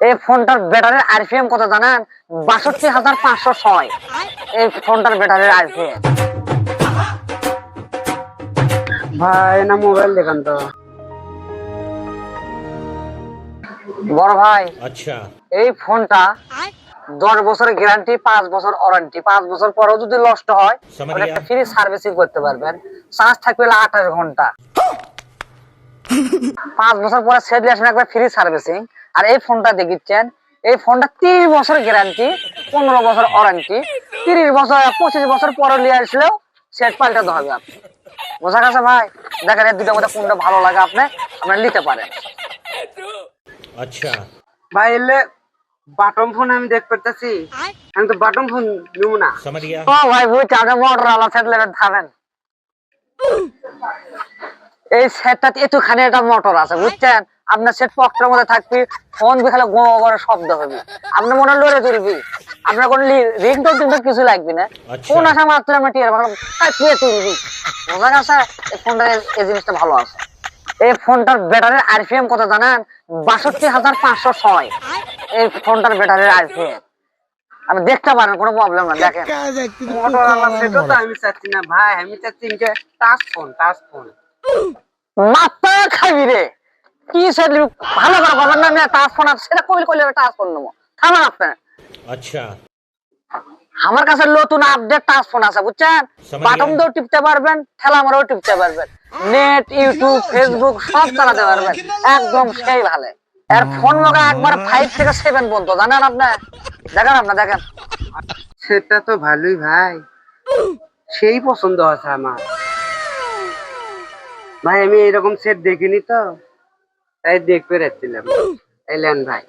এই ফোনটার ব্যাটারির আরপিএম কত জানেন? ৬২,৫০৬। এই ফোনটার ব্যাটারির আরপিএম। ভাই না মোবাইল দেখান তো। বড় ভাই, अच्छा এই ফোনটা 10 বছরের গ্যারান্টি, 5 বছর ওয়ারেন্টি। 5 বছর পরেও যদি নষ্ট হয় আপনি একটা ফ্রি সার্ভিসিং করতে পারবেন। চার্জ থাকবে 28 ঘন্টা। 5 বছর পরে সেট আসবেন একবার ফ্রি সার্ভিসিং। আর এই ফোনটা দেখিচ্ছেন, এই ফোনটা 30 বছর গ্যারান্টি, 15 বছর ওয়ারেন্টি। 30 বছর 25 বছর পরে নিয়ে আসলেও সেট পাল্টাতে হবে আপনি। বোঝা গেছে ভাই? দেখেন এই দুটোর মধ্যে কোনটা ভালো লাগে আপনি নিতে পারেন। अच्छा ভাই এলে বাটন ফোন আমি দেখ পারতেছি, আমি তো বাটন ফোন নিব না। समझ गया ও ভাই বুঝছি, আপনি মোটরওয়ালা সেট নেবেন, থামেন। এই সেটটাতে একটুখানি একটা মোটর আছে, বুঝছেন? আপনার সেট পকেটের মধ্যে থাকবি, ফোন বিখালে গো করে শব্দ হবে, আপনার মনে লড়ে তুলবি। আপনার কোনো রিংটোন টিংটোন কিছু লাগবে না। আচ্ছা। ফোন আসা মাত্র আমরা টিয়ার ভালো কাটিয়ে তুলবি। বোঝা গেছে? এই ফোনটা এই জিনিসটা ভালো আছে। এই ফোনটার ব্যাটারির আরপিএম কত জানেন? ৬২,৫০৬। এই ফোনটার ব্যাটারির আরপিএম আপনি দেখতে পারেন, কোনো প্রবলেম না। দেখেন মোটরওয়ালা সেটও তো আমি চাচ্ছি না ভাই, আমি চাচ্ছি যে টাচ ফোন, টাচ ফোন। মাথা খাবি রে, কি সেট ভালো করে পাবেন না? টাচ ফোন আছে সেটা কইলে কইলে টাচ ফোন নেবো, থামেন আপনি। अच्छा আমার কাছে নতুন আপডেট টাচ ফোন আছে, বুঝছেন? বাটন দিয়েও টিপতে পারবেন, ঠেলা মারেও টিপতে পারবেন, নেট, ইউটিউব, ফেসবুক সব চালাতে পারবেন একদম সেই ভালো। এর ফোন মগা একবার 5 থেকে 7 পর্যন্ত, জানেন আপনি? দেখেন আপনি, দেখেন। সেটা তো ভালোই ভাই, সেই পছন্দ আছে আমার। ভাই আমি এরকম সেট দেখিনি তো, তাই দেখতে যাচ্ছিলাম। এলেন ভাই।